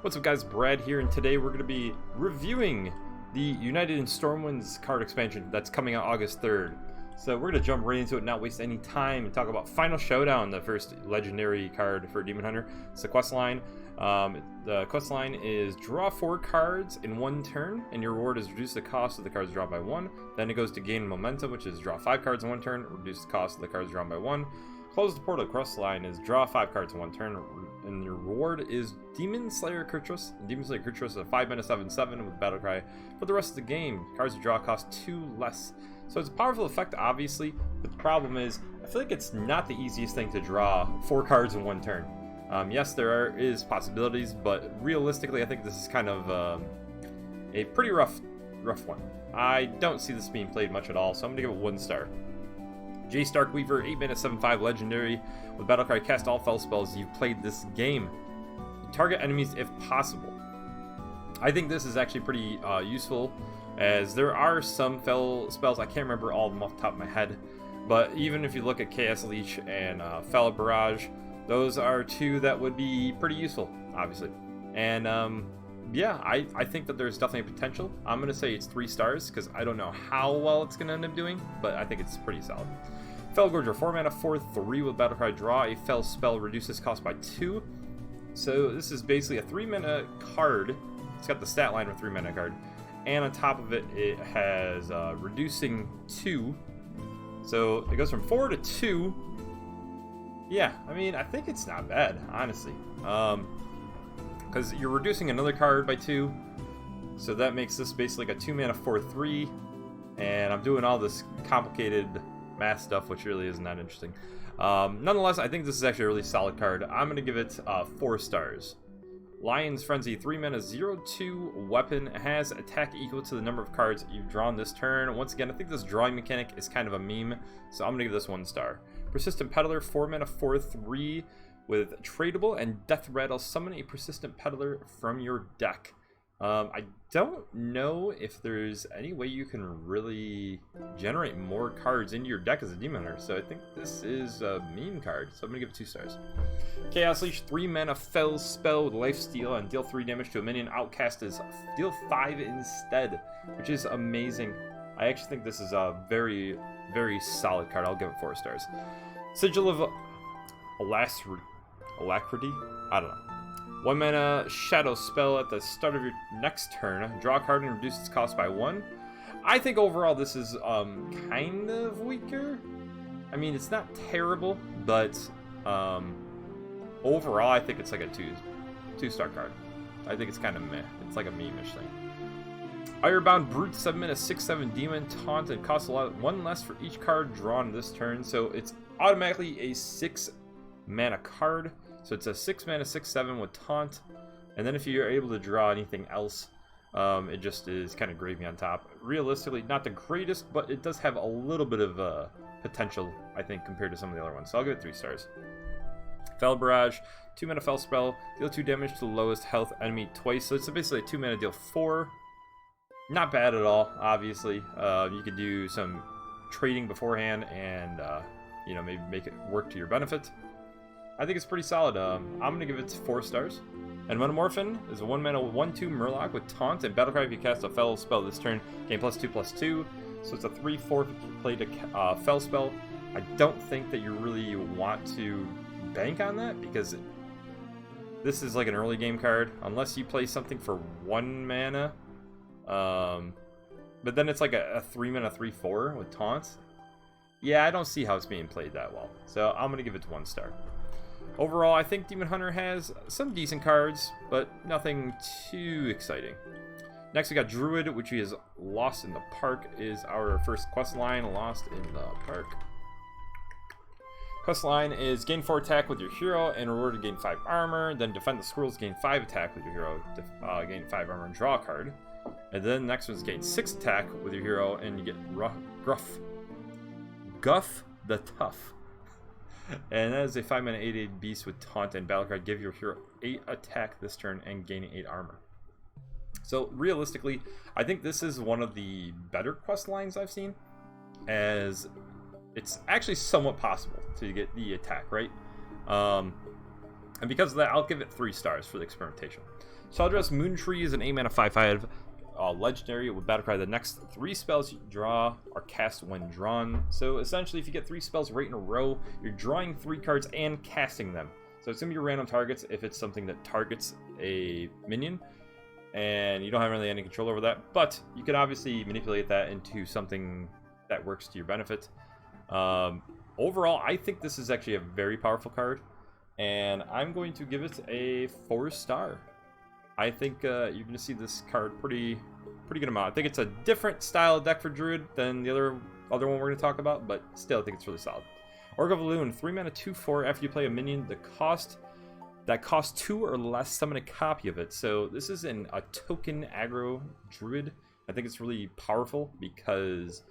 What's up guys, Brad here, and today we're going to be reviewing the United in Stormwinds card expansion that's coming out August 3rd. So we're going to jump right into it, not waste any time, and talk about Final Showdown, the first legendary card for Demon Hunter. It's the quest line. The quest line is draw 4 cards in 1 turn, and your reward is reduce the cost of the cards drawn by 1. Then it goes to gain momentum, which is draw 5 cards in 1 turn, reduce the cost of the cards drawn by 1. Close the portal quest line is draw 5 cards in 1 turn, and your reward is Demon Slayer Kurtrus. Demon Slayer Kurtrus is a 5-mana 7/7 with battle cry. For the rest of the game, cards you draw cost 2 less. So it's a powerful effect, obviously, but the problem is, I feel like it's not the easiest thing to draw 4 cards in 1 turn. Yes, there is possibilities, but realistically, I think this is kind of a pretty rough one. I don't see this being played much at all, so I'm gonna give it 1 star. J. Starkweaver, 8-mana 7/5 legendary with battlecry. Cast all fel spells you've played this game. Target enemies if possible. I think this is actually pretty useful, as there are some fel spells, I can't remember all of them off the top of my head, but even if you look at Chaos Leech and Fel Barrage, those are 2 that would be pretty useful, obviously. And yeah, I think that there's definitely a potential. I'm going to say it's 3 stars, because I don't know how well it's going to end up doing, but I think it's pretty solid. Felgorger, 4-mana 4/3 with battlecry. Draw a fel spell, reduces cost by 2. So this is basically a 3-mana card. It's got the stat line of a 3-mana card, and on top of it, it has reducing 2. So it goes from 4 to 2. Yeah, I mean, I think it's not bad, honestly. Because you're reducing another card by 2, so that makes this basically like a 2-mana 4/3, and I'm doing all this complicated math stuff, which really isn't that interesting. Nonetheless, I think this is actually a really solid card. I'm going to give it 4 stars. Lion's Frenzy, 3-mana 0/2 weapon, has attack equal to the number of cards you've drawn this turn. Once again, I think this drawing mechanic is kind of a meme, so I'm going to give this 1 star. Persistent Peddler, 4-mana 4/3 with tradable and Death Rattle. Summon a Persistent Peddler from your deck. I don't know if there's any way you can really generate more cards into your deck as a Demon Hunter, so I think this is a meme card, so I'm going to give it 2 stars. Chaos Leech, 3-mana fel spell with lifesteal, and deal 3 damage to a minion. Outcast is deal 5 instead, which is amazing. I actually think this is a very, very solid card. I'll give it 4 stars. Sigil of Alacrity? I don't know. 1-mana shadow spell at the start of your next turn. Draw a card and reduce its cost by 1. I think overall this is kind of weaker. I mean, it's not terrible, but overall I think it's like a 2-star card. I think it's kind of meh. It's like a meme-ish thing. Irebound Brute, 7-mana 6/7 demon, taunt, and costs a lot 1 less for each card drawn this turn, so it's automatically a 6-mana card. So it's a 6-mana 6/7 with taunt, and then if you're able to draw anything else, it just is kind of gravy on top. Realistically, not the greatest, but it does have a little bit of potential, I think, compared to some of the other ones. So I'll give it 3 stars. Fel Barrage, 2-mana fel spell, deal 2 damage to the lowest health enemy twice. So it's basically a 2-mana deal 4. Not bad at all, obviously. You could do some trading beforehand and you know, maybe make it work to your benefit. I think it's pretty solid. I'm going to give it 4 stars. And Metamorphin is a 1-mana 1/2 Murloc with taunt and battlecry. If you cast a fel spell this turn, gain +2/+2. So it's a 3/4 if you played a fel spell. I don't think that you really want to bank on that, because this is like an early game card, unless you play something for 1 mana. But then it's like a 3-mana 3/4 with taunt. Yeah, I don't see how it's being played that well. So I'm going to give it 1 star. Overall, I think Demon Hunter has some decent cards, but nothing too exciting. Next, we got Druid, which is Lost in the Park, is our first quest line, Lost in the Park. Quest line is gain 4 attack with your hero and reward to gain 5 armor. Then defend the squirrels, gain 5 attack with your hero, gain 5 armor and draw a card. And then next one's gain 6 attack with your hero and you get Guff the Tough. And that is a 5-mana 8/8 beast with taunt and battlecry. Give your hero 8 attack this turn and gain 8 armor. So realistically, I think this is one of the better quest lines I've seen, as it's actually somewhat possible to get the attack, right? And because of that, I'll give it 3 stars for the experimentation. Sheldress Moon Tree is an 8 mana 5/5 legendary with battle cry. The next 3 spells you draw are cast when drawn. So essentially, if you get 3 spells right in a row, you're drawing 3 cards and casting them. So it's going to be your random targets if it's something that targets a minion, and you don't have really any control over that. But you can obviously manipulate that into something that works to your benefit. Overall, I think this is actually a very powerful card, and I'm going to give it a 4 star. I think you're going to see this card pretty good amount. I think it's a different style deck for Druid than the other one we're going to talk about, but still I think it's really solid. Orc of Loon, 3 mana 2/4. After you play a minion, that costs 2 or less, summon a copy of it. So this is a token aggro Druid. I think it's really powerful because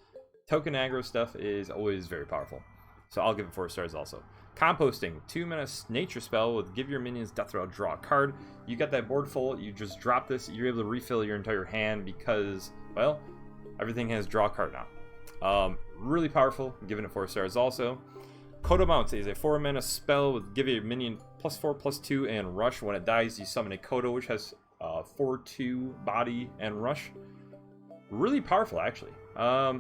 token aggro stuff is always very powerful. So I'll give it 4 stars also. Composting, 2 mana nature spell with give your minions death rattle, draw a card. You got that board full, you just drop this, you're able to refill your entire hand because, well, everything has draw a card now. Really powerful, I'm giving it 4 stars also. Kodo Mount is a 4 mana spell with give your minion +4/+2 and rush. When it dies, you summon a Kodo, which has 4/2 body and rush. Really powerful, actually. I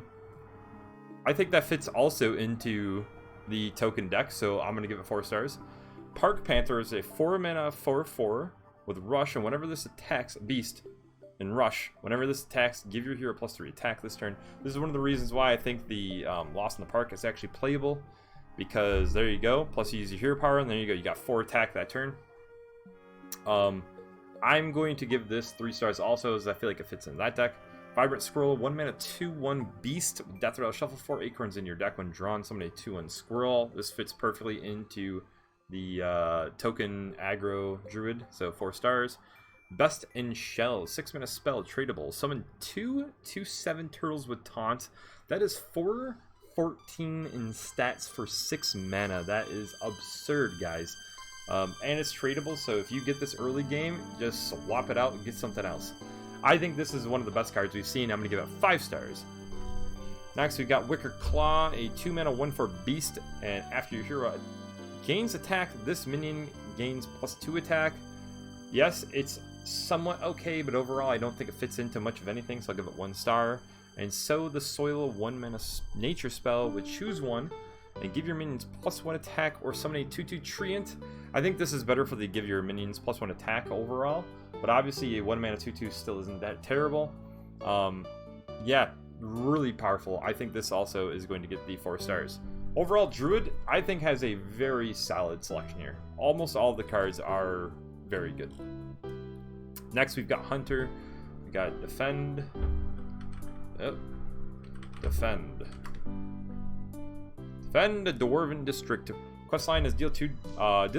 think that fits also into the token deck, so I'm going to give it 4 stars. Park Panther is a 4 mana 4/4 with rush, and whenever this attacks, beast and rush, whenever this attacks, give your hero +3 attack this turn. This is one of the reasons why I think the Lost in the Park is actually playable, because there you go, plus you use your hero power, and there you go, you got 4 attack that turn. I'm going to give this 3 stars also, as I feel like it fits in that deck. Vibrant Squirrel, 1 mana 2/1 beast with death rattle. Shuffle 4 acorns in your deck when drawn. Summon a 2/1 squirrel. This fits perfectly into the token aggro druid, so 4 stars. Best in Shell, 6 mana spell, tradable. Summon 2 2/7 turtles with taunt. That is 4/14 in stats for 6 mana. That is absurd, guys. And it's tradable, so if you get this early game, just swap it out and get something else. I think this is one of the best cards we've seen. I'm going to give it 5 stars. Next, we've got Wicker Claw, a 2 mana 1/4 beast, and after your hero gains attack, this minion gains +2 attack. Yes, it's somewhat okay, but overall I don't think it fits into much of anything, so I'll give it 1 star. And so the Soil, 1 mana nature spell with choose 1 and give your minions +1 attack or summon a 2/2 treant. I think this is better for the give your minions +1 attack overall, but obviously a 1 mana 2/2 still isn't that terrible. Yeah, really powerful. I think this also is going to get the 4 stars. Overall, Druid, I think, has a very solid selection here. Almost all of the cards are very good. Next, we've got Hunter. We got Defend. Yep. Defend the Dwarven District. Questline is deal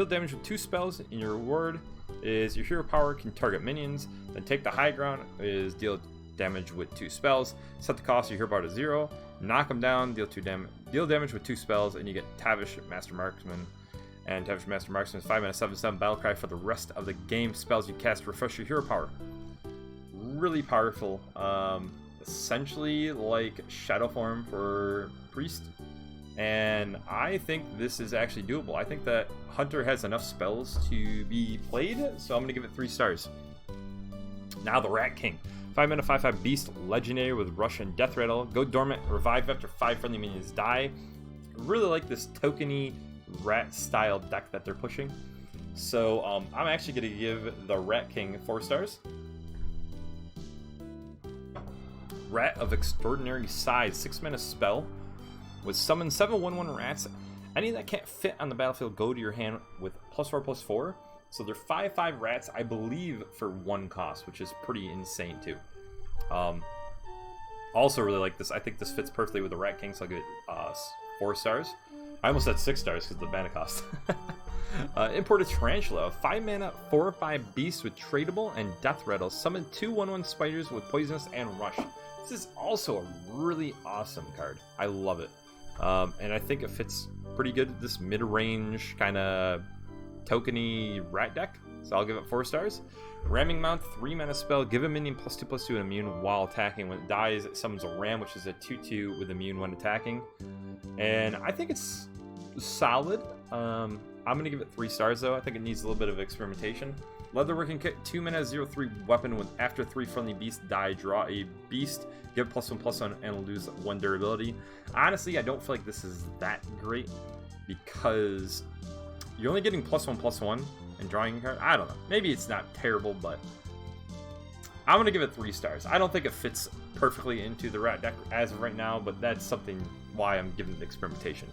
damage with 2 spells, and your reward is your hero power can target minions. Then take the high ground is deal damage with 2 spells. Set the cost of your hero power to 0. Knock them down, deal damage with 2 spells, and you get Tavish Master Marksman. And Tavish Master Marksman is 5 mana 7/7 battle cry for the rest of the game. Spells you cast refresh your hero power. Really powerful. Essentially like Shadow Form for Priest. And I think this is actually doable. I think that Hunter has enough spells to be played, so I'm going to give it 3 stars. Now the Rat King. 5 mana 5/5 beast, legendary with rush and death rattle. Go dormant, revive after 5 friendly minions die. Really like this tokeny rat style deck that they're pushing. So I'm actually going to give the Rat King 4 stars. Rat of Extraordinary Size, 6 mana spell with summon 7/1/1 rats. Any that can't fit on the battlefield go to your hand with +4/+4. So they're 5/5 rats, I believe, for 1 cost, which is pretty insane too. Also really like this. I think this fits perfectly with the Rat King, so I'll give it 4 stars. I almost said 6 stars because of the mana cost. Imported Tarantula, 5 mana 4/5 beast with tradable and death rattle. Summon 2 1/1 spiders with poisonous and rush. This is also a really awesome card. I love it. And I think it fits pretty good with this mid-range kind of tokeny rat deck. So I'll give it 4 stars. Ramming Mount, 3 mana spell. Give a minion +2/+2 and immune while attacking. When it dies, it summons a ram, which is a 2/2 with immune when attacking. And I think it's solid. I'm going to give it 3 stars, though. I think it needs a little bit of experimentation. Leatherworking Kit, 2 mana, 0/3 weapon with after 3 friendly beasts die, draw a beast, give +1/+1, and lose 1 durability. Honestly, I don't feel like this is that great because you're only getting +1/+1 and drawing a card. I don't know. Maybe it's not terrible, but I'm going to give it 3 stars. I don't think it fits perfectly into the rat deck as of right now, but that's something why I'm giving it experimentation.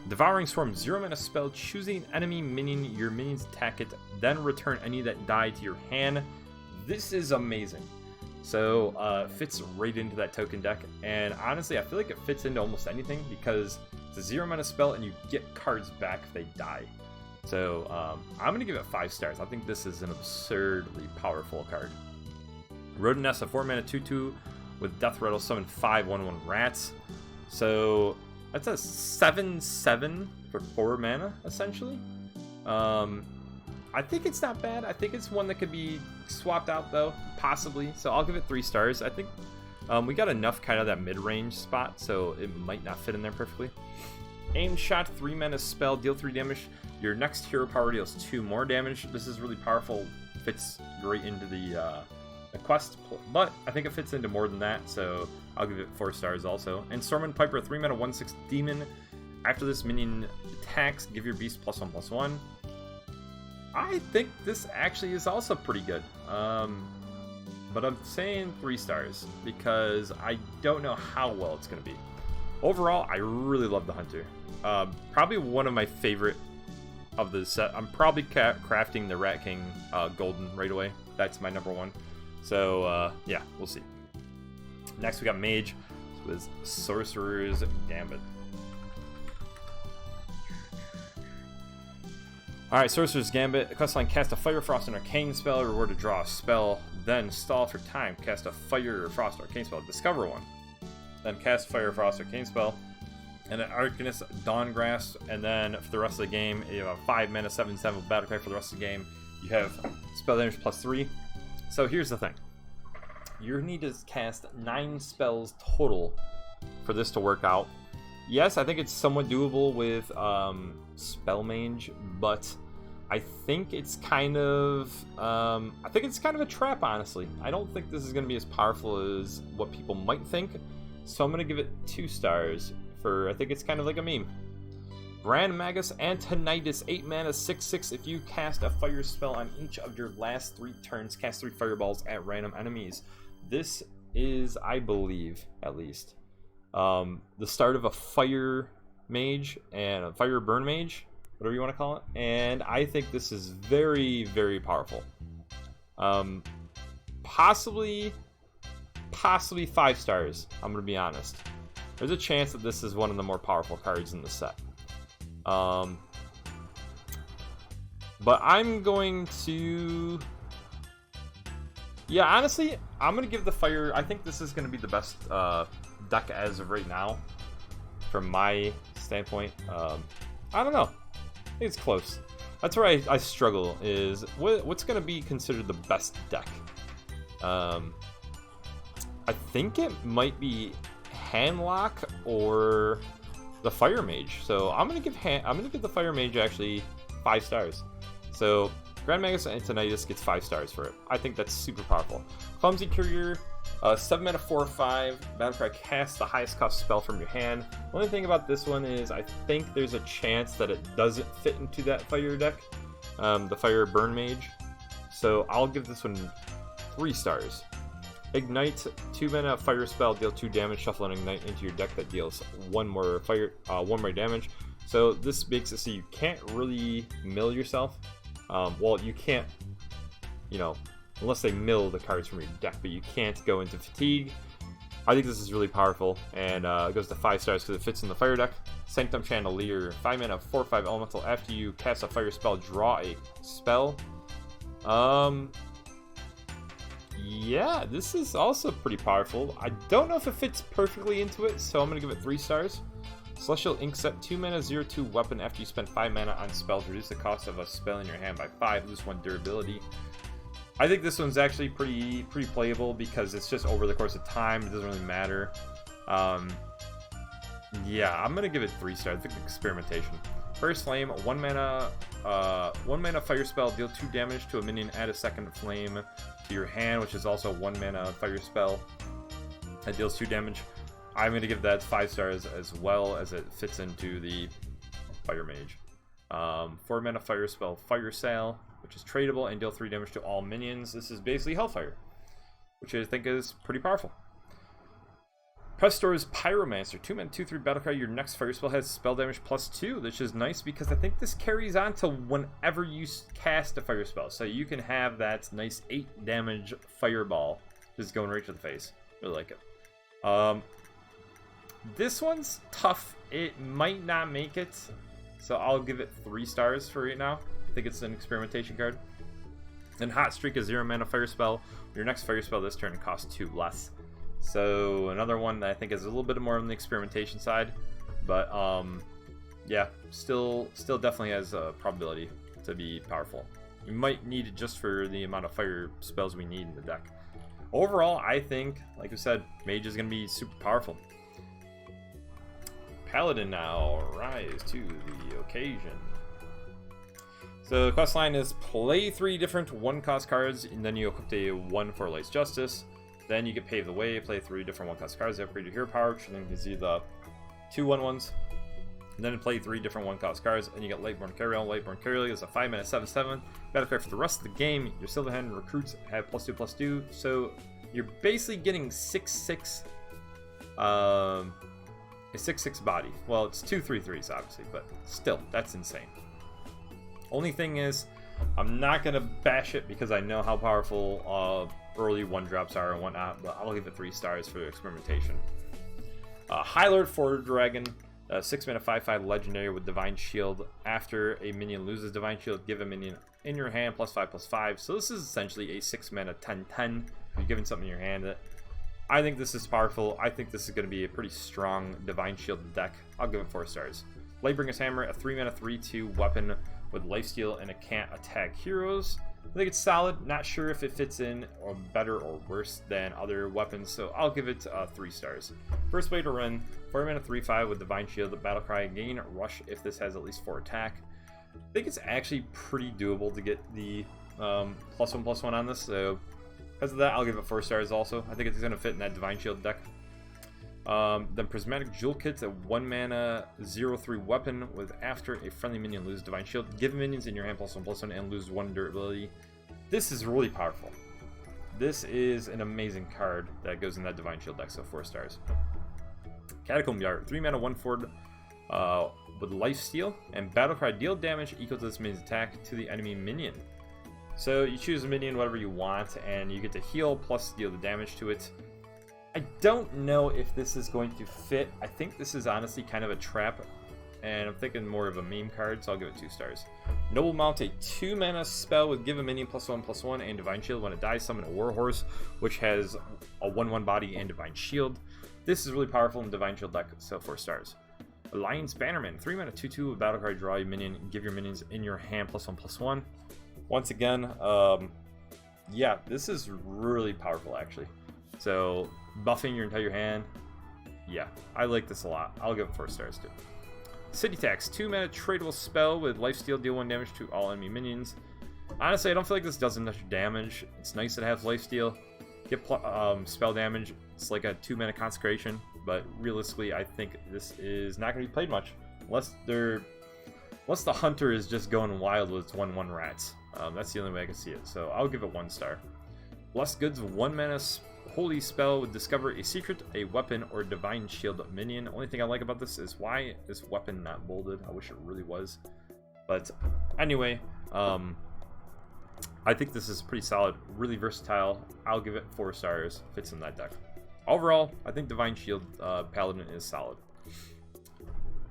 Devouring Swarm, 0 mana spell, choosing an enemy minion, your minions attack it, then return any that die to your hand. This is amazing. So, fits right into that token deck, and honestly, I feel like it fits into almost anything because it's a 0 mana spell and you get cards back if they die. So, I'm going to give it 5 stars. I think this is an absurdly powerful card. Rodent Nest, a 4 mana 2/2 with Death Rattle, summon 5 1/1 rats. So, that's a 7/7 for 4 mana, essentially. I think it's not bad. I think it's one that could be swapped out, though, possibly. So I'll give it 3 stars. I think we got enough kind of that mid-range spot, so it might not fit in there perfectly. Aim Shot, 3 mana spell, deal 3 damage. Your next hero power deals 2 more damage. This is really powerful. Fits great into the quest, but I think it fits into more than that, so I'll give it 4 stars also. And Stormwind Piper, 3 mana 1/6 demon. After this minion attacks, give your beast +1/+1. I think this actually is also pretty good, but I'm saying 3 stars because I don't know how well it's going to be. Overall, I really love the Hunter. Probably one of my favorite of the set. I'm probably crafting the Rat King Golden right away. That's my number 1. So, yeah, we'll see. Next, we got Mage with Sorcerer's Gambit. Alright, Sorcerer's Gambit. Questline, cast a Fire, Frost, and Arcane spell. Reward to draw a spell. Then stall for time. Cast a Fire, Frost, Arcane spell. Discover one. Then cast Fire, Frost, Arcane spell. And an Arcanist Dawngrasp. And then for the rest of the game, you have a 5 mana 7/7 battle cry for the rest of the game. You have spell damage +3. So here's the thing. You need to cast 9 spells total for this to work out. Yes, I think it's somewhat doable with Spell Mage, but I think it's kind of a trap, honestly. I don't think this is going to be as powerful as what people might think, so I'm going to give it 2 stars for, I think it's kind of like a meme. Brand Magus Antonitis, 8 mana 6/6. If you cast a fire spell on each of your last 3 turns, cast 3 fireballs at random enemies. This is, I believe, at least, the start of a fire mage and a fire burn mage, whatever you want to call it, and I think this is very, very powerful. Possibly 5 stars, I'm gonna be honest. There's a chance that this is one of the more powerful cards in the set. But I'm going to, yeah, honestly, I'm gonna give the fire. I think this is gonna be the best deck as of right now, from my standpoint. I don't know. I think it's close. That's where I struggle. Is what's gonna be considered the best deck? I think it might be Handlock or the Fire Mage. So I'm gonna give the Fire Mage actually 5 stars. So Grand Magus Antonitis gets 5 stars for it. I think that's super powerful. Clumsy Courier, 7 mana 4/5. Battlecry, cast the highest cost spell from your hand. The only thing about this one is I think there's a chance that it doesn't fit into that fire deck, the Fire Burn Mage. So I'll give this one 3 stars. Ignite, 2 mana fire spell, deal 2 damage, shuffle and ignite into your deck that deals 1 more damage. So this makes it so you can't really mill yourself. Well, you can't, unless they mill the cards from your deck, but you can't go into fatigue. I think this is really powerful, and it goes to 5 stars because it fits in the fire deck. Sanctum Chandelier, 5 mana 4/5 elemental. After you cast a fire spell, draw a spell. Yeah, this is also pretty powerful. I don't know if it fits perfectly into it, so I'm going to give it 3 stars. Celestial Inkset, 2 mana 0/2 weapon. After you spend 5 mana on spells, reduce the cost of a spell in your hand by 5, lose 1 durability. I think this one's actually pretty playable because it's just over the course of time. It doesn't really matter. Yeah, I'm going to give it 3 stars. I think experimentation. First flame, 1 mana fire spell, deal 2 damage to a minion, add a second flame to your hand, which is also 1 mana fire spell that deals 2 damage. I'm going to give that 5 stars as well, as it fits into the fire mage. 4 mana fire spell, Fire Sail, which is tradable and deal 3 damage to all minions. This is basically Hellfire, which I think is pretty powerful. Press Store's Pyromancer, 2 mana 2/3 battlecry. Your next fire spell has spell damage +2, which is nice because I think this carries on to whenever you cast a fire spell. So you can have that nice 8 damage fireball just going right to the face. Really like it. This one's tough. It might not make it, so I'll give it 3 stars for right now. I think it's an experimentation card. And Hot Streak is 0 mana fire spell. Your next fire spell this turn costs 2 less. So another one that I think is a little bit more on the experimentation side, but yeah, still definitely has a probability to be powerful. You might need it just for the amount of fire spells we need in the deck. Overall, I think, like I said, Mage is going to be super powerful. Paladin now, rise to the occasion. So the quest line is play 3 different 1-cost cards, and then you equip a 1 for Light's Justice. Then you can pave the way, play 3 different 1-cost cards, upgrade your hero power, which then gives you the 2 1/1s. And then play 3 different 1-cost cards, and you get Lightborn Carriel. Lightborn Carriel is a 5 mana 7/7 battlecry for the rest of the game. Your Silverhand recruits have +2/+2, so you're basically getting 6/6, a 6/6 body. Well, it's 2 3/3s obviously, but still, that's insane. Only thing is, I'm not gonna bash it because I know how powerful early 1-drops are and whatnot, but I'll give it 3 stars for experimentation. High Lord Forward Dragon, 6 mana 5/5 legendary with Divine Shield. After a minion loses Divine Shield, give a minion in your hand +5/+5. So this is essentially a 6 mana 10/10. If you're giving something in your hand, I think this is powerful. I think this is going to be a pretty strong Divine Shield deck. I'll give it 4 stars. Lightbringer's Hammer, a 3 mana 3/2 weapon with lifesteal, and it can't attack heroes. I think it's solid. Not sure if it fits in or better or worse than other weapons, so I'll give it 3 stars. First way to run, 4 mana 3/5 with Divine Shield, Battlecry, gain Rush if this has at least 4 attack. I think it's actually pretty doable to get the +1/+1 on this, so because of that, I'll give it 4 stars also. I think it's going to fit in that Divine Shield deck. Then Prismatic Jewel Kit's a 1 mana 0/3 weapon with after a friendly minion loses Divine Shield, give minions in your hand +1/+1 and lose 1 durability. This is really powerful. This is an amazing card that goes in that Divine Shield deck, so 4 stars. Catacomb Yard, 3 mana 1/4 with lifesteal, and Battlecry, deal damage equal to this minion's attack to the enemy minion. So you choose a minion, whatever you want, and you get to heal plus deal the damage to it. I don't know if this is going to fit. I think this is honestly kind of a trap, and I'm thinking more of a meme card, so I'll give it 2 stars. Noble Mount, a 2 mana spell with give a minion +1/+1 and Divine Shield. When it dies, summon a Warhorse, which has a 1/1 body and Divine Shield. This is really powerful in Divine Shield deck, so 4 stars. Alliance Bannerman, 3 mana 2/2 with Battlecry, draw a minion, give your minions in your hand +1/+1. Once again, yeah, this is really powerful actually. So buffing your entire hand, yeah, I like this a lot. I'll give it 4 stars too. City Tax, 2 mana tradable spell with lifesteal, deal 1 damage to all enemy minions. Honestly, I don't feel like this does enough damage. It's nice that it has lifesteal. Get spell damage. It's like a 2 mana consecration, but realistically, I think this is not going to be played much unless the hunter is just going wild with its 1/1 rats. That's the only way I can see it. So I'll give it 1 star. Blessed Goods, 1 mana holy spell with discover a secret, a weapon, or Divine Shield minion. Only thing I like about this is why is weapon not bolded. I wish it really was. But anyway, I think this is pretty solid, really versatile. I'll give it 4 stars. Fits in that deck. Overall, I think Divine Shield Paladin is solid.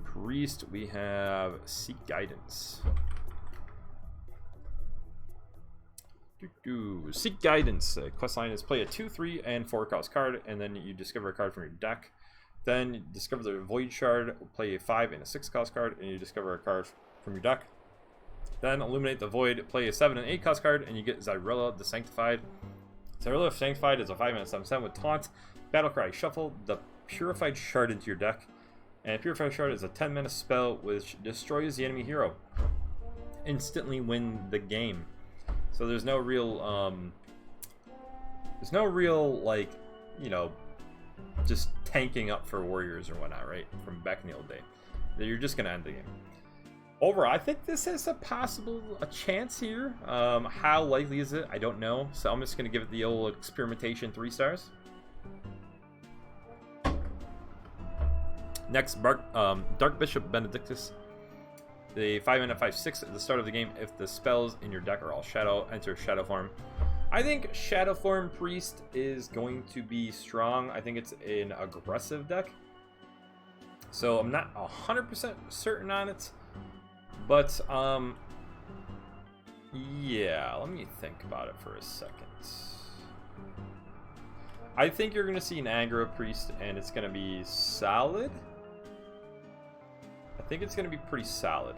Priest, we have Seek Guidance. Seek Guidance. Questline is play a 2, 3, and 4-cost card, and then you discover a card from your deck. Then discover the Void Shard, play a 5 and a 6-cost card, and you discover a card from your deck. Then illuminate the Void, play a 7 and 8-cost card, and you get Zyrella the Sanctified. Zyrella Sanctified is a 5 mana 7/7 with Taunt. Battlecry, shuffle the Purified Shard into your deck, And Purify Shard is a 10 mana spell which destroys the enemy hero. Instantly win the game. So there's no real like, you know, just tanking up for warriors or whatnot, right? From back in the old day. You're just gonna end the game. Overall, I think this has a chance here. How likely is it? I don't know. So I'm just gonna give it the old experimentation 3 stars. Next, Dark Bishop Benedictus. The 5-mana 5/6 at the start of the game. If the spells in your deck are all shadow, enter shadow form. I think Shadow Form Priest is going to be strong. I think it's an aggressive deck. So I'm not 100% certain on it. But, yeah, let me think about it for a second. I think you're going to see an aggro priest, and it's going to be solid. I think it's going to be pretty solid.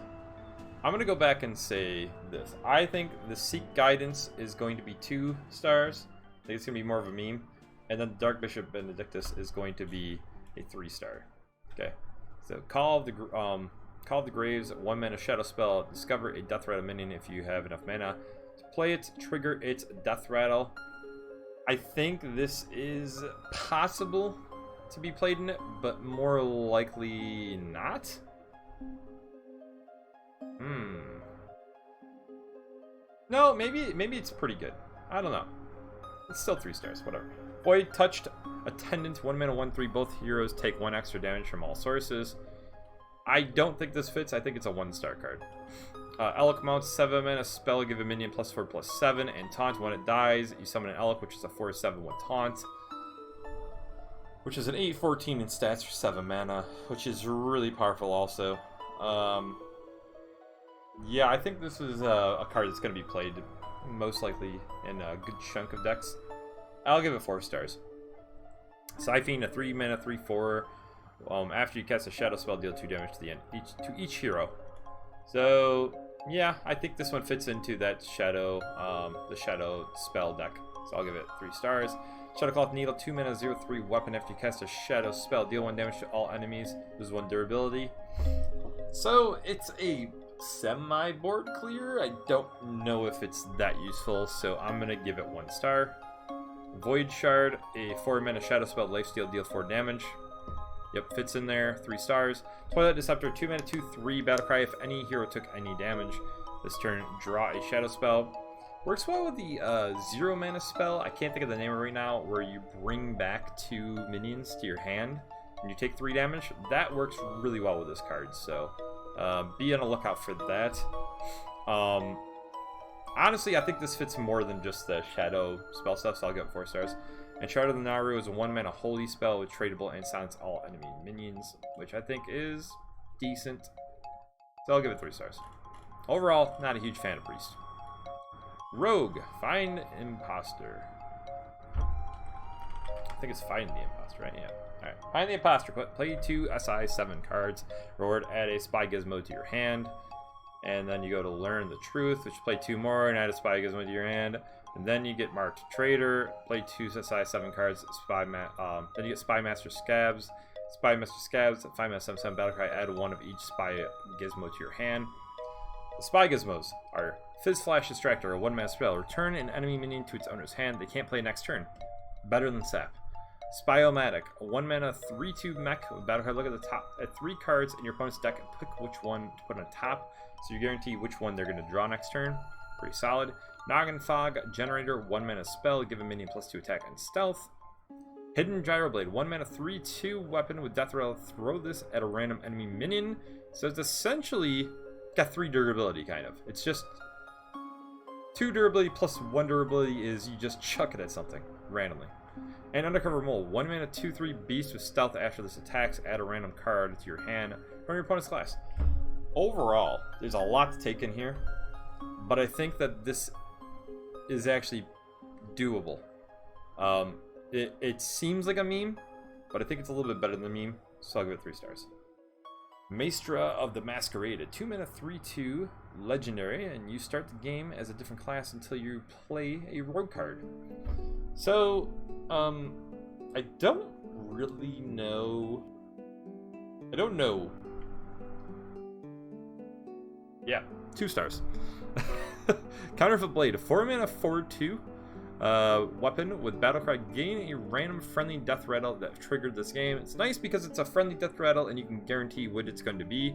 I'm going to go back and say this. I think the Seek Guidance is going to be 2 stars. I think it's going to be more of a meme. And then Dark Bishop Benedictus is going to be a 3-star. Okay. So Call of the Graves, 1 mana shadow spell. Discover a Death Rattle minion if you have enough mana. To play it, trigger its Death Rattle. I think this is possible to be played in it, but more likely not. No, maybe it's pretty good. I don't know. It's still 3 stars, whatever. Void Touched Attendant, 1 mana 1/3. Both heroes take 1 extra damage from all sources. I don't think this fits. I think it's a 1-star card. Elk Mount, 7 mana spell, give a minion +4/+7, and taunt. When it dies, you summon an Elk, which is a 4/7 with taunt, which is an 8/14 in stats for 7 mana, which is really powerful also. Yeah, I think this is a card that's going to be played most likely in a good chunk of decks. I'll give it 4 stars. Siphene, a 3 mana 3/4. After you cast a shadow spell, deal 2 damage to each hero. So yeah, I think this one fits into that shadow, the shadow spell deck. So I'll give it 3 stars. Shadowcloth Needle, 2 mana 0/3 weapon. After you cast a shadow spell, deal 1 damage to all enemies. Lose 1 durability. So it's a semi-board clear. I don't know if it's that useful, so I'm gonna give it 1 star. Void Shard, a 4 mana shadow spell, lifesteal, deal 4 damage. Yep, fits in there, 3 stars. Toilet Disruptor, 2 mana 2/3 battlecry. If any hero took any damage this turn, draw a shadow spell. Works well with the 0 mana spell. I can't think of the name right now, where you bring back 2 minions to your hand and you take 3 damage. That works really well with this card, so be on the lookout for that. Honestly, I think this fits more than just the shadow spell stuff, so I'll give it 4 stars. And Shard of the Naru is a 1 mana holy spell with tradable and silence all enemy minions, which I think is decent. So I'll give it 3 stars. Overall, not a huge fan of Priest. Rogue, Find Imposter. I think it's Find the Imposter, right? Yeah. Alright. Find the Imposter. Play 2 SI 7 cards. Reward, add a spy gizmo to your hand. And then you go to Learn the Truth, which play 2 more and add a spy gizmo to your hand. And then you get Marked Traitor. Play 2 SI 7 cards. Then you get Spy Master Scabs. Spy Master Scabs, 5 mana 7/7 battlecry. Add 1 of each spy gizmo to your hand. The spy gizmos are Fizz Flash Distractor, a 1 mana spell. Return an enemy minion to its owner's hand. They can't play next turn. Better than Sap. Spy-O-Matic, a 1 mana 3/2 mech with battle card. Look at the top at 3 cards in your opponent's deck and pick which one to put on top, so you guarantee which one they're going to draw next turn. Pretty solid. Noggin Fog Generator, 1 mana spell. Give a minion +2 attack and stealth. Hidden Gyroblade, 1 mana 3/2 weapon with Death Rattle. Throw this at a random enemy minion. So it's essentially got 3 durability, kind of. It's just 2 durability plus 1 durability is you just chuck it at something randomly. And Undercover Mole, 1 mana 2/3 beast with stealth. After this attacks, add a random card to your hand from your opponent's class. Overall, there's a lot to take in here, but I think that this is actually doable. It seems like a meme, but I think it's a little bit better than a meme, so I'll give it 3 stars. Maestra of the Masquerade, a 2 mana 3/2 legendary, and you start the game as a different class until you play a rogue card. So, I don't really know I don't know. Yeah, 2 stars. Counterfeit Blade, 4-mana 4/2 weapon with Battlecry. Gain a random friendly death rattle that triggered this game. It's nice because it's a friendly death rattle and you can guarantee what it's going to be.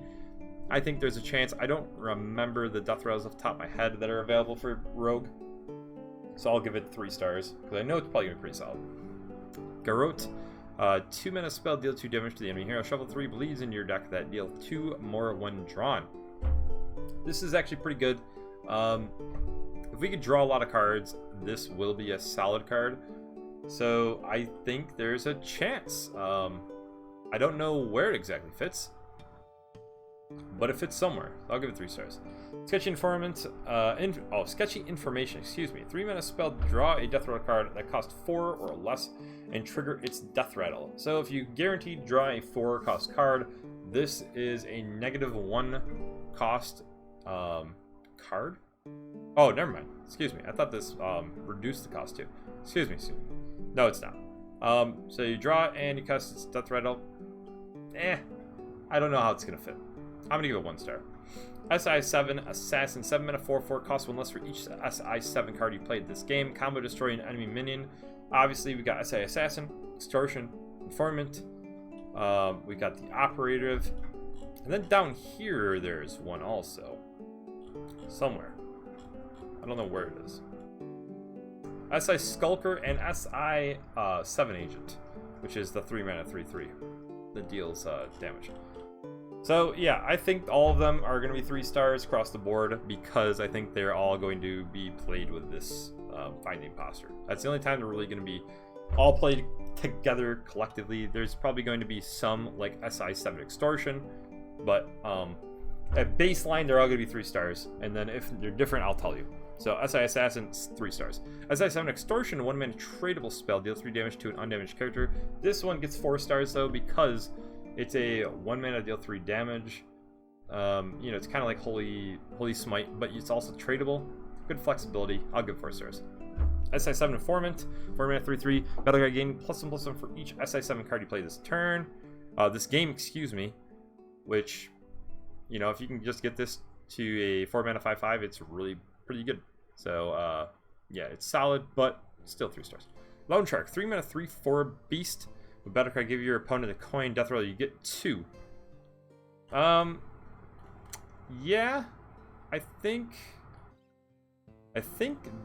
I think there's a chance. I don't remember the death rattles off the top of my head that are available for Rogue, so I'll give it 3 stars because I know it's probably going to be pretty solid. Garrote, 2-mana spell, deal 2 damage to the enemy hero. Shuffle 3 bleeds into your deck that deal 2 more when drawn. This is actually pretty good. If we could draw a lot of cards, this will be a solid card. So I think there's a chance. I don't know where it exactly fits, but it fits somewhere. I'll give it 3 stars. Sketchy Informant, Sketchy Information, excuse me. 3-mana spell, draw a death rattle card that costs 4 or less and trigger its death rattle. So if you guarantee draw a 4 cost card, this is a -1 cost card. Oh, never mind. Excuse me. I thought this reduced the cost too. Excuse me. No, it's not. So you draw and you cast its death rattle. I don't know how it's gonna fit. I'm gonna give it 1 star. SI7 Assassin, 7-mana 4/4, costs 1 less for each SI7 card you played this game. Combo destroy an enemy minion. Obviously, we got SI Assassin, Extortion, Informant. We got the Operative, and then down here there's one also, somewhere. I don't know where it is. SI Skulker and SI 7 Agent, which is the 3-mana 3/3 that deals damage. So yeah, I think all of them are going to be 3 stars across the board because I think they're all going to be played with this Finding Posture. That's the only time they're really going to be all played together collectively. There's probably going to be some like SI7 Extortion, but at baseline they're all going to be 3 stars, and then if they're different, I'll tell you. So SI Assassin, 3 stars. SI7 Extortion, 1-mana tradable spell, deals 3 damage to an undamaged character. This one gets 4 stars though because it's a 1-mana deal 3 damage. You know, it's kind of like Holy Smite, but it's also tradable. Good flexibility. I'll give 4 stars. SI7 Informant, 4-mana 3/3. Battlecry gain +1/+1 for each SI7 card you play this turn. This game, excuse me. Which, you know, if you can just get this to a 4-mana 5/5, it's really pretty good. So, yeah, it's solid, but still 3 stars. Lone Shark, 3-mana 3/4 Beast. With Battlecry, give your opponent a coin. Death roll, you get 2. Yeah, I think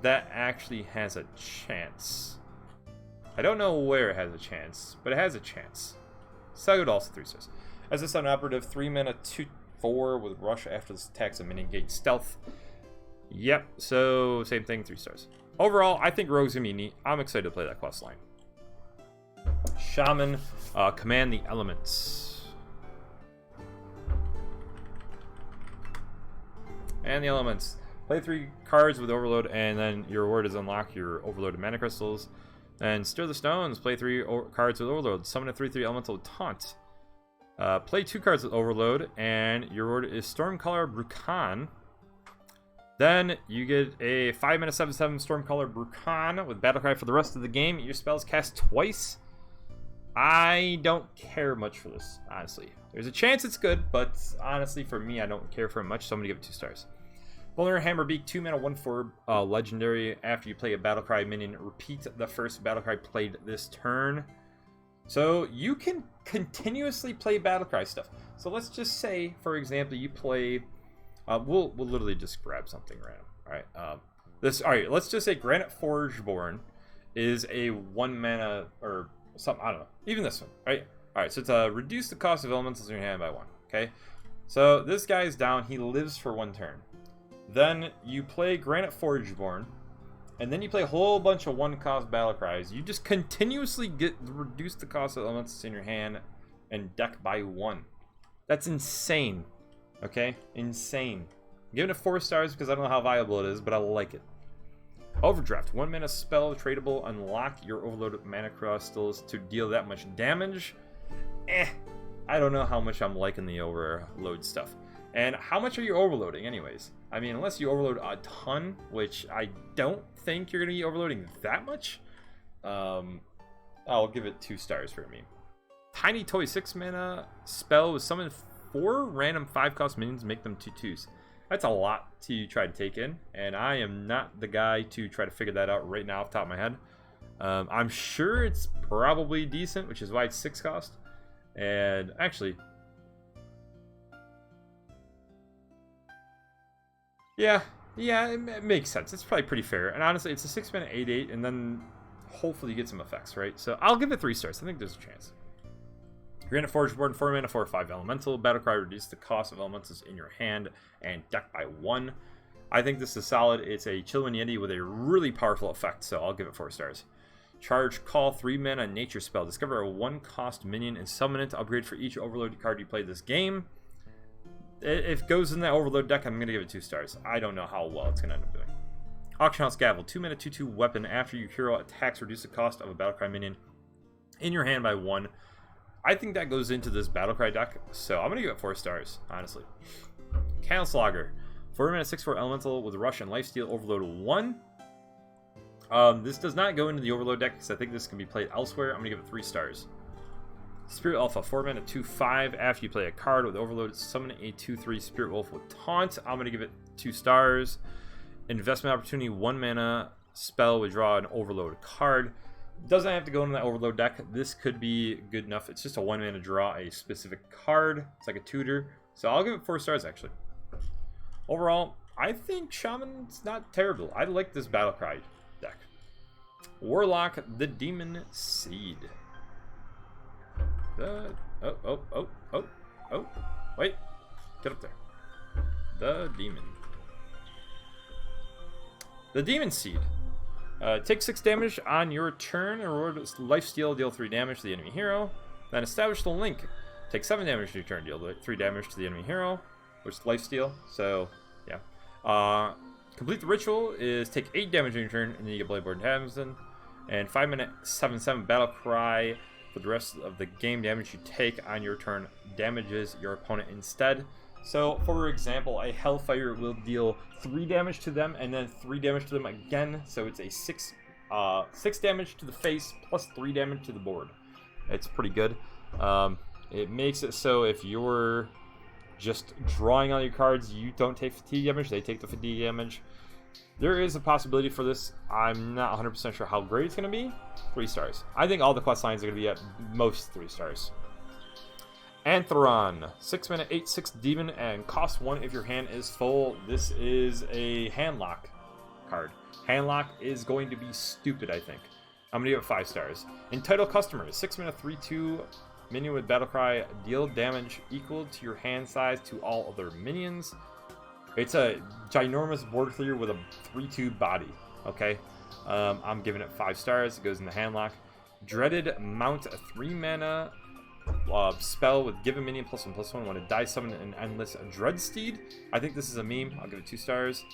that actually has a chance. I don't know where it has a chance, but it has a chance. So I would also 3 stars. As a Sun Operative, 3-mana 2/4 with Rush after this attacks and mitigate stealth. Yep, so same thing, 3 stars. Overall, I think Rogue's gonna be neat. I'm excited to play that quest line. Shaman, command the elements. And the elements. Play 3 cards with Overload, and then your reward is unlock your overloaded mana crystals. And Stir the Stones. Play 3 cards with Overload. Summon a 3/3 elemental with Taunt. Play 2 cards with Overload, and your reward is Stormcaller Brukan. Then you get a 5-mana 7/7 Stormcaller Brukan with Battlecry for the rest of the game. Your spells cast twice. I don't care much for this, honestly. There's a chance it's good, but honestly, for me, I don't care for it much, so I'm going to give it 2 stars. Vulnerable Hammerbeak, 2-mana 1/4 legendary. After you play a Battlecry minion, repeat the first Battlecry played this turn. So you can continuously play Battlecry stuff. So let's just say, for example, you play... we'll literally just grab something random. Alright, let's just say Granite Forgeborn is a 1-mana, or something, I don't know. Even this one, right? Alright, so it's reduce the cost of elementals in your hand by 1. Okay? So this guy's down, he lives for 1 turn. Then you play Granite Forgeborn, and then you play a whole bunch of 1-cost Battlecries. You just continuously reduce the cost of elementals in your hand and deck by 1. That's insane. Okay? Insane. I'm giving it 4 stars because I don't know how viable it is, but I like it. Overdraft, 1-mana spell, tradable, unlock your overloaded mana crystals to deal that much damage. I don't know how much I'm liking the overload stuff. And how much are you overloading anyways? I mean, unless you overload a ton, which I don't think you're going to be overloading that much, I'll give it 2 stars for me. Tiny Toy, 6 mana spell with summon 4 random 5-cost minions, make them 2/2s. That's a lot to try to take in, and I am not the guy to try to figure that out right now off the top of my head. I'm sure it's probably decent, which is why it's 6 cost. And actually, yeah, it makes sense. It's probably pretty fair. And honestly, it's a 6 mana 8/8, and then hopefully you get some effects, right? So I'll give it 3 stars. I think there's a chance. Granite Forge Board, 4 mana, 4/5 elemental. Battlecry, reduce the cost of elementals in your hand and deck by 1. I think this is solid. It's a Chillwind Yeti with a really powerful effect, so I'll give it 4 stars. Charge, call, 3 mana, nature spell. Discover a 1-cost minion and summon it to upgrade for each overload card you play this game. If it goes in that overload deck, I'm going to give it 2 stars. I don't know how well it's going to end up doing. Auction House Gavel, 2 mana, 2/2 weapon. After your hero attacks, reduce the cost of a Battlecry minion in your hand by 1. I think that goes into this Battlecry deck, so I'm going to give it 4 stars, honestly. Candleslogger, 4 mana, 6/4 elemental with rush and lifesteal, overload 1. This does not go into the overload deck because I think this can be played elsewhere. I'm going to give it 3 stars. Spirit Alpha, 4 mana, 2/5. After you play a card with overload, summon a 2/3 Spirit Wolf with Taunt. I'm going to give it 2 stars. Investment Opportunity, 1 mana spell, withdraw an overload card. Doesn't have to go into that overload deck. This could be good enough. It's just a 1 mana draw a specific card. It's like a tutor. So I'll give it 4 stars actually. Overall, I think Shaman's not terrible. I like this Battlecry deck. Warlock, the Demon Seed. Wait. Get up there. The Demon. The Demon Seed. Take 6 damage on your turn, and reward lifesteal, deal 3 damage to the enemy hero. Then establish the link. Take 7 damage to your turn, deal 3 damage to the enemy hero, which is lifesteal. So, yeah. Complete the ritual is take 8 damage on your turn, and then you get Bladeborn Hamilton. And 5 mana 7/7 Battlecry. For the rest of the game, damage you take on your turn damages your opponent instead. So, for example, a Hellfire will deal 3 damage to them and then 3 damage to them again. So it's a 6 damage to the face plus 3 damage to the board. It's pretty good. It makes it so if you're just drawing all your cards, you don't take fatigue damage, they take the fatigue damage. There is a possibility for this. I'm not 100% sure how great it's going to be. 3 stars. I think all the quest lines are going to be at most 3 stars. Antheron, 6 mana, 8/6 demon, and cost 1 if your hand is full. This is a handlock card. Handlock is going to be stupid, I think. I'm going to give it 5 stars. Entitled Customer, 6 mana, 3/2 minion with Battlecry. Deal damage equal to your hand size to all other minions. It's a ginormous board clear with a 3/2 body. Okay, I'm giving it 5 stars. It goes in the handlock. Dreaded Mount, a 3 mana spell with give a minion +1/+1 when it dies, summon an endless Dreadsteed. I think this is a meme. I'll give it 2 stars.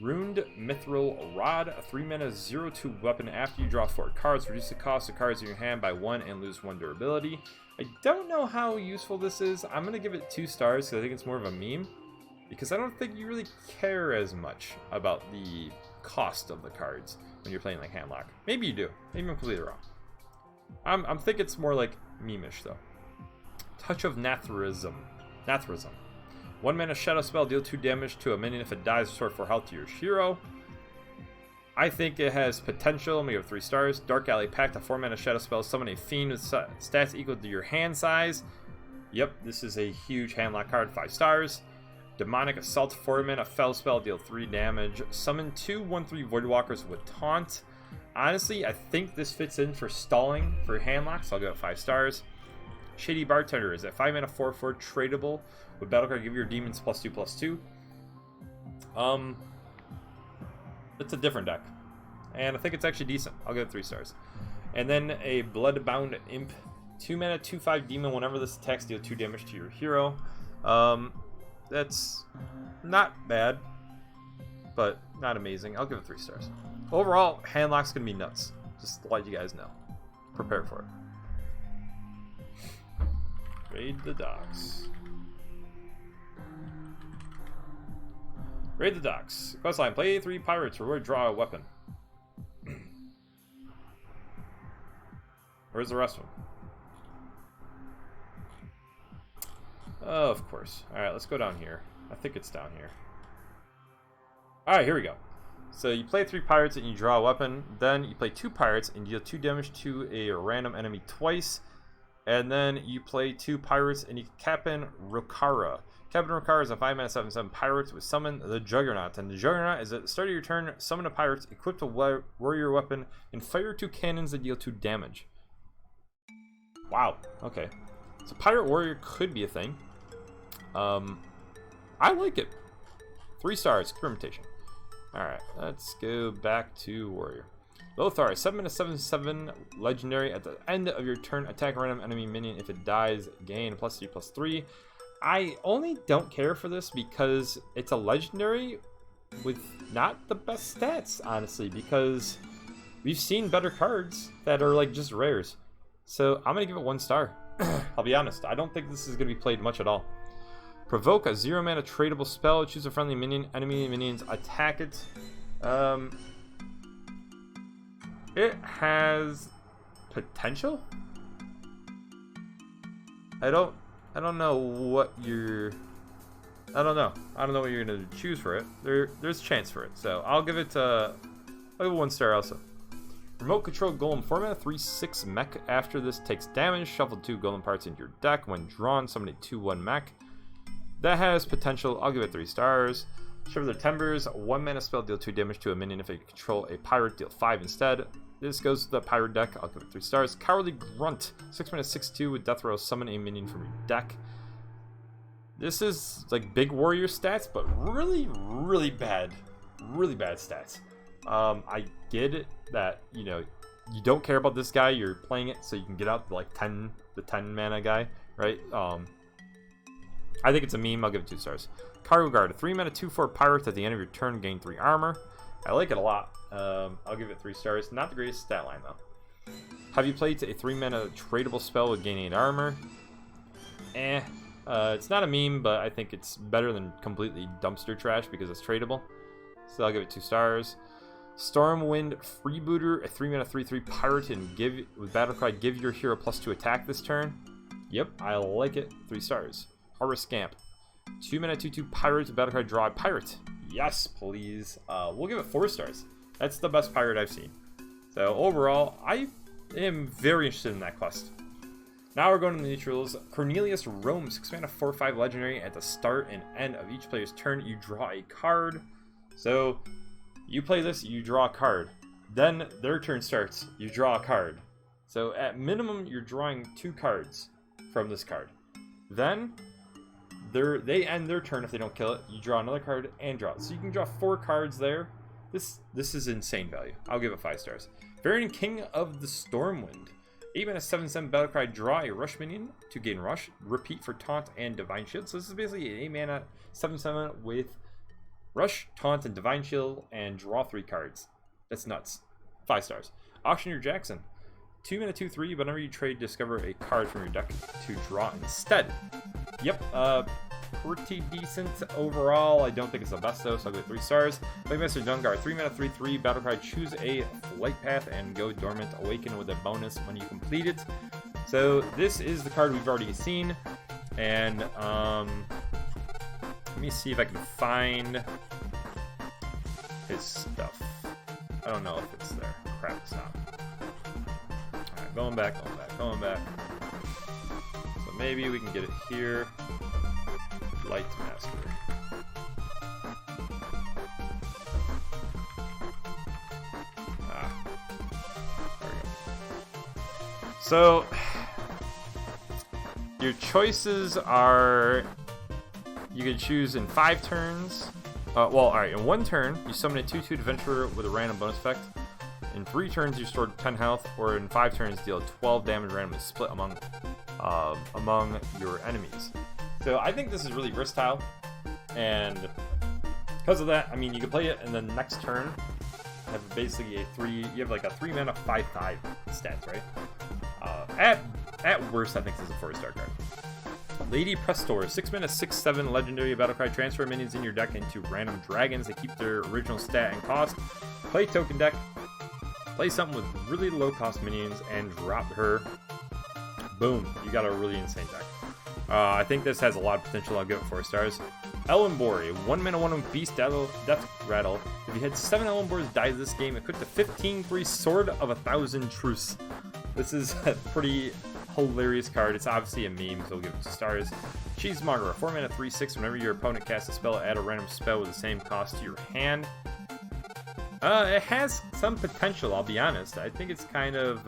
Ruined Mithril Rod, a 3 mana 0/2 weapon. After you draw 4 cards, reduce the cost of cards in your hand by 1 and lose 1 durability. I don't know how useful this is. I'm going to give it 2 stars because I think it's more of a meme. Because I don't think you really care as much about the cost of the cards when you're playing like handlock. Maybe you do. Maybe I'm completely wrong. I'm thinking it's more like meme-ish though. Touch of Nathrism. 1 mana shadow spell, deal 2 damage to a minion. If it dies, restore 4 health to your hero. I think it has potential. I'm gonna give it 3 stars. Dark Alley Pact, a 4 mana shadow spell, summon a fiend with stats equal to your hand size. Yep, this is a huge handlock card. 5 stars. Demonic Assault, 4 mana fell spell, deal 3 damage. Summon 2 1/3 Voidwalkers with Taunt. Honestly, I think this fits in for stalling for handlock, so I'll give it 5 stars. Shady Bartender is a 5 mana 4/4 tradable with Battlecry. Give your demons +2/+2. It's a different deck, and I think it's actually decent. I'll give it 3 stars. And then a Bloodbound Imp, 2 mana 2/5 demon. Whenever this attacks, deal 2 damage to your hero. That's not bad, but not amazing. I'll give it 3 stars. Overall, handlock's gonna be nuts. Just to let you guys know. Prepare for it. Raid the docks. Raid the docks. Questline: play 3 pirates. Reward: draw a weapon. Where's the rest of them? Oh, of course. Alright, let's go down here. I think it's down here. Alright, here we go. So you play 3 pirates and you draw a weapon. Then you play 2 pirates and you deal 2 damage to a random enemy twice. And then you play 2 pirates and you Captain Rokara. Captain Rokara is a 5-mana 7/7 pirate with summon the Juggernaut. And the Juggernaut is at the start of your turn, summon a pirate, equip a warrior weapon, and fire 2 cannons that deal 2 damage. Wow, okay. So pirate warrior could be a thing. I like it. 3 stars, experimentation. Alright, let's go back to warrior. Lothar, 7-mana 7/7 legendary. At the end of your turn, attack a random enemy minion. If it dies, gain +3/+3. I only don't care for this because it's a legendary with not the best stats, honestly, because we've seen better cards that are like just rares. So I'm gonna give it 1 star. I'll be honest, I don't think this is gonna be played much at all. Provoke a 0-mana tradable spell. Choose a friendly minion. Enemy minions attack it. It has potential. I don't know what you're. I don't know what you're gonna choose for it. There's a chance for it, so I'll give it 1 star also. Remote control golem 4-mana 3/6 mech. After this takes damage, shuffle 2 golem parts into your deck. When drawn, summon a 2/1 mech. That has potential. I'll give it 3 stars. Shiver the Timbers, 1-mana spell, deal 2 damage to a minion. If you control a pirate, deal 5 instead. This goes to the pirate deck. I'll give it 3 stars. Cowardly Grunt, 6-mana 6/2 with Death Row, summon a minion from your deck. This is like big warrior stats, but really, really bad stats. I get it that, you know, you don't care about this guy. You're playing it so you can get out like the 10 mana guy, right? I think it's a meme. I'll give it 2 stars. Cargo Guard, a 3-mana 2/4 pirate. At the end of your turn, gain 3 armor. I like it a lot. I'll give it 3 stars. Not the greatest stat line though. Have you played a 3-mana tradable spell with gain 8 armor? It's not a meme, but I think it's better than completely dumpster trash because it's tradable. So I'll give it 2 stars. Stormwind Freebooter, a 3-mana 3/3 pirate, and with battlecry, give your hero +2 attack this turn. Yep, I like it. 3 stars. Horror Scamp, 2-mana 2/2 pirate, battlecry, draw a pirate. Yes, please. We'll give it 4 stars. That's the best pirate I've seen. So overall, I am very interested in that quest. Now we're going to the neutrals. Cornelius Rome, 6-mana 4/5 legendary. At the start and end of each player's turn, you draw a card. So you play this, you draw a card. Then their turn starts, you draw a card. So at minimum, you're drawing 2 cards from this card. Then they end their turn if they don't kill it. You draw another card and draw it. So you can draw 4 cards there. This is insane value. I'll give it 5 stars. Variant King of the Stormwind. 8-mana 7/7 battlecry, draw a rush minion to gain rush. Repeat for taunt and divine shield. So this is basically an 8-mana 7/7 with rush, taunt, and divine shield, and draw 3 cards. That's nuts. 5 stars. Auctioneer Jackson. 2-mana 2/3. Whenever you trade, discover a card from your deck to draw instead. Yep, pretty decent overall. I don't think it's the best though, so I'll go 3 stars. Playmaster Dungar, 3-mana 3/3 battlecry, choose a flight path and go dormant, awaken with a bonus when you complete it. So this is the card we've already seen, and let me see if I can find his stuff. I don't know if it's there. Crap, it's not. Alright, going back. So maybe we can get it here. Light Master. There we go. So your choices are, you can choose in 5 turns. Alright, in 1 turn, you summon a 2/2 adventurer with a random bonus effect. In 3 turns, you store 10 health, or in 5 turns, deal 12 damage randomly split among your enemies. So I think this is really versatile, and because of that, I mean, you can play it, and then next turn have basically you have like a 3-mana 5/5 stats, right? At worst, I think this is a 4-star card. Lady Prestor, 6-mana 6/7 legendary battlecry. Transfer minions in your deck into random dragons. They keep their original stat and cost. Play token deck. Play something with really low cost minions and drop her. Boom, you got a really insane deck. I think this has a lot of potential. I'll give it 4 stars. Ellenbor, a 1-mana 1/1 beast death rattle. If you had 7 Ellenbors die this game, equipped to 15/3 Sword of 1,000 Truce. This is a pretty hilarious card. It's obviously a meme, so we'll give it 2 stars. Cheesemonger, a 4-mana 3/6. Whenever your opponent casts a spell, add a random spell with the same cost to your hand. It has some potential, I'll be honest. I think it's kind of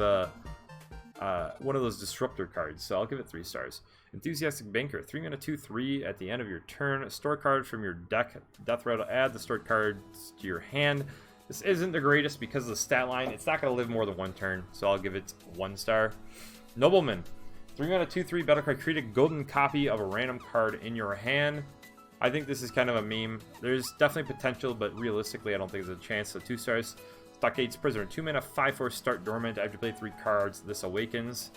one of those disruptor cards, so I'll give it 3 stars. Enthusiastic Banker, 3-mana 2/3. At the end of your turn, store a card from your deck. Death Rattle, add the stored cards to your hand. This isn't the greatest because of the stat line. It's not going to live more than 1 turn, so I'll give it 1 star. Nobleman, 3-mana 2/3. Battlecry, create a golden copy of a random card in your hand. I think this is kind of a meme. There's definitely potential, but realistically, I don't think there's a chance. So 2 stars. Stockade's Prisoner, 2-mana 5/4. Start dormant. After you play 3 cards, this awakens.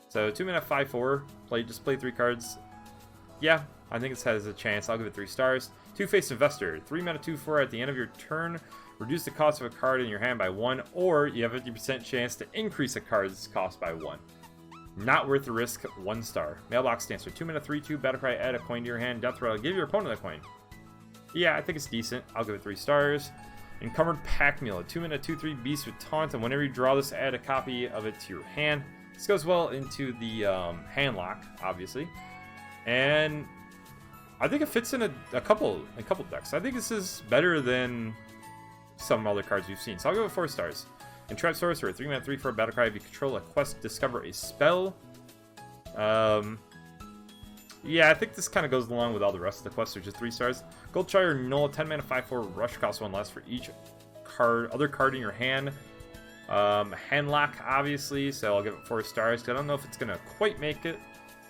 So 2-mana 5/4. Just play 3 cards. Yeah, I think this has a chance. I'll give it 3 stars. Two-Faced Investor, 3-mana 2/4. At the end of your turn, reduce the cost of a card in your hand by 1, or you have a 50% chance to increase a card's cost by 1. Not worth the risk, 1 star. Mailbox Dancer, 2-mana 3/2. Battlecry, add a coin to your hand. Death Rattle, give your opponent a coin. Yeah, I think it's decent. I'll give it 3 stars. Encumbered Pack Mule, 2-mana 2/3. Beast with Taunt, and whenever you draw this, add a copy of it to your hand. This goes well into the hand lock, obviously. And I think it fits in a couple decks. I think this is better than some other cards we've seen. So I'll give it 4 stars. Entrap Sorcerer, 3-mana 3/4. Battlecry, if you control a quest, discover a spell. Yeah, I think this kind of goes along with all the rest of the quests, which is 3 stars. Goldshire Null, 10-mana 5/4. Rush, costs 1 less for each other card in your hand. Handlock, obviously, so I'll give it 4 stars, because I don't know if it's going to quite make it,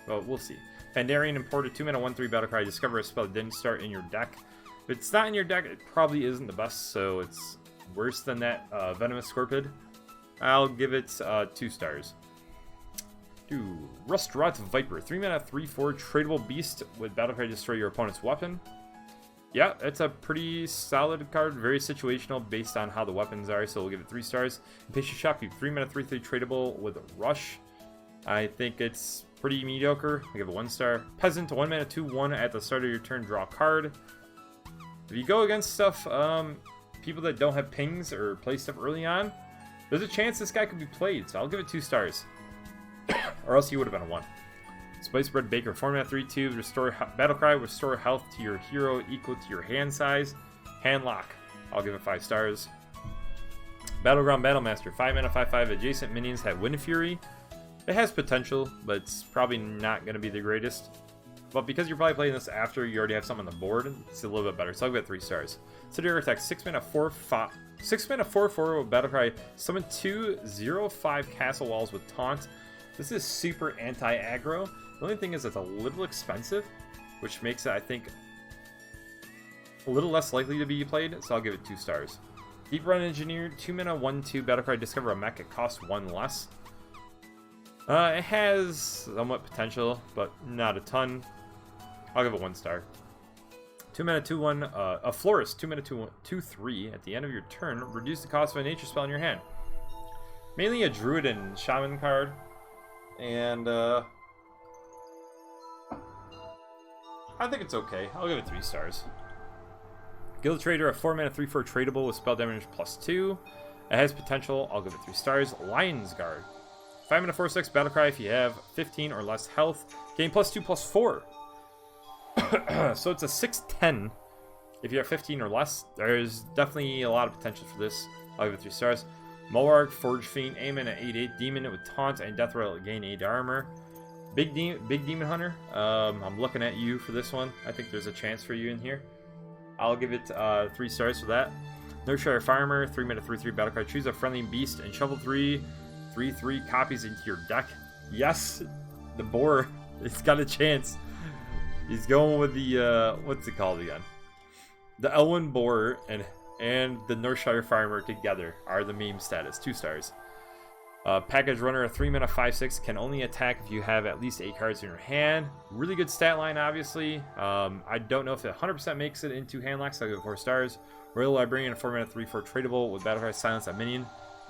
but we'll see. Pandarian Imported, 2-mana 1/3. Battlecry, discover a spell that didn't start in your deck. If it's not in your deck, it probably isn't the best, so it's worse than that Venomous Scorpid. I'll give it 2 stars. Rustrot Viper, 3-mana 3/4. Tradable Beast with Battlecry, destroy your opponent's weapon. Yeah, it's a pretty solid card, very situational based on how the weapons are, so we'll give it 3 stars. Impatient Shopkeep, 3-mana 3/3. Tradable with Rush. I think it's pretty mediocre. I'll give it 1 star. Peasant, 1-mana 2/1. At the start of your turn, draw a card. If you go against stuff, people that don't have pings or play stuff early on, there's a chance this guy could be played, so I'll give it 2 stars. Or else he would have been a 1. Spice Bread Baker, 4-mana 3/2. Restore Battlecry, restore health to your hero equal to your hand size. Handlock, I'll give it 5 stars. Battleground Battlemaster, 5-mana 5/5. Adjacent minions have Wind Fury. It has potential, but it's probably not going to be the greatest. But because you're probably playing this after you already have something on the board, it's a little bit better. So I'll give it 3 stars. Severe Attack, 6-mana 4/5. 6-mana 4/4 with Battlecry. Summon 2 0/5 Castle Walls with Taunt. This is super anti-aggro. The only thing is it's a little expensive, which makes it, I think, a little less likely to be played, so I'll give it 2 stars. Deep Run Engineer, 2-mana 1/2. Battlecry, discover a mech. It costs 1 less. It has somewhat potential, but not a ton. I'll give it 1 star. 2-mana 2/1. A Florist, 2-mana 2/3. At the end of your turn, reduce the cost of a nature spell in your hand. Mainly a Druid and Shaman card. And I think it's okay. I'll give it 3 stars. Guild Trader, a 4-mana 3/4. Tradable with spell damage +2. It has potential. I'll give it 3 stars. Lion's Guard, 5-mana 4/6. Battlecry, if you have 15 or less health, gain +2/+4. So it's a 6/10. If you have 15 or less, there's definitely a lot of potential for this. I'll give it 3 stars. Molarg, Forge Fiend, aim in at 8/8. Demon with Taunt and Death Rattle, gain 8 armor. Big Demon Hunter, I'm looking at you for this one. I think there's a chance for you in here. I'll give it 3 stars for that. Nurture Farmer, 3-mana 3/3. Battlecry, choose a friendly beast and shovel 3/3 copies into your deck. Yes, the boar, it's got a chance. He's going with the, what's it called again? The Elwyn Boar and the Northshire Farmer together are the meme status. 2 stars. Package Runner, a 3-mana 5/6. Can only attack if you have at least 8 cards in your hand. Really good stat line, obviously. I don't know if it 100% makes it into Handlock, so I'll give it 4 stars. Royal Librarian, a 4-mana 3/4. Tradable with Battlecry, silence a minion.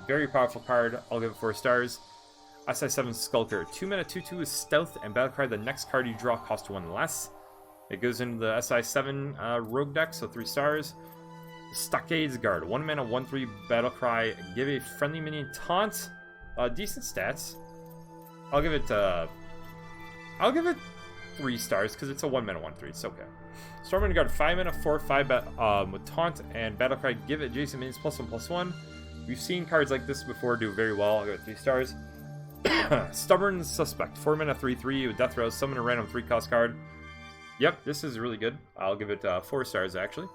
Very powerful card. I'll give it 4 stars. SI7 Skulker. 2 mana 2/2 is stealth and battlecry. The next card you draw costs 1 less. It goes into the SI7 rogue deck, so 3 stars. Stockades Guard. 1 mana 1/3 battlecry. Give a friendly minion taunt. Decent stats. I'll give it 3 stars because it's a 1 mana 1/3. It's okay. Stormwind Guard. 5 mana 4/5 with taunt and battlecry. Give adjacent minions +1/+1. We've seen cards like this before do very well. I'll give it 3 stars. Stubborn Suspect. 4 mana 3/3 with Death Rouse. Summon a random 3-cost card. Yep, this is really good. I'll give it 4 stars actually.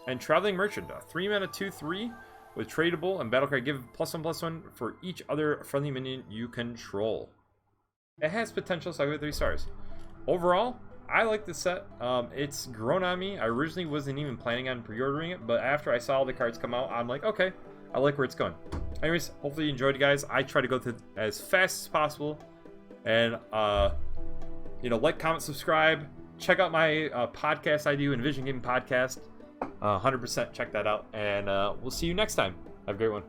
And Traveling Merchant. 3 mana 2/3 with tradable and battlecry. Give +1/+1 for each other friendly minion you control. It has potential, so I'll give it 3 stars. Overall, I like this set. It's grown on me. I originally wasn't even planning on pre-ordering it, but after I saw all the cards come out, I'm like, okay, I like where it's going. Anyways, hopefully you enjoyed it, guys. I try to go through as fast as possible. And, like, comment, subscribe. Check out my podcast I do, Envision Gaming Podcast. 100% check that out. And we'll see you next time. Have a great one.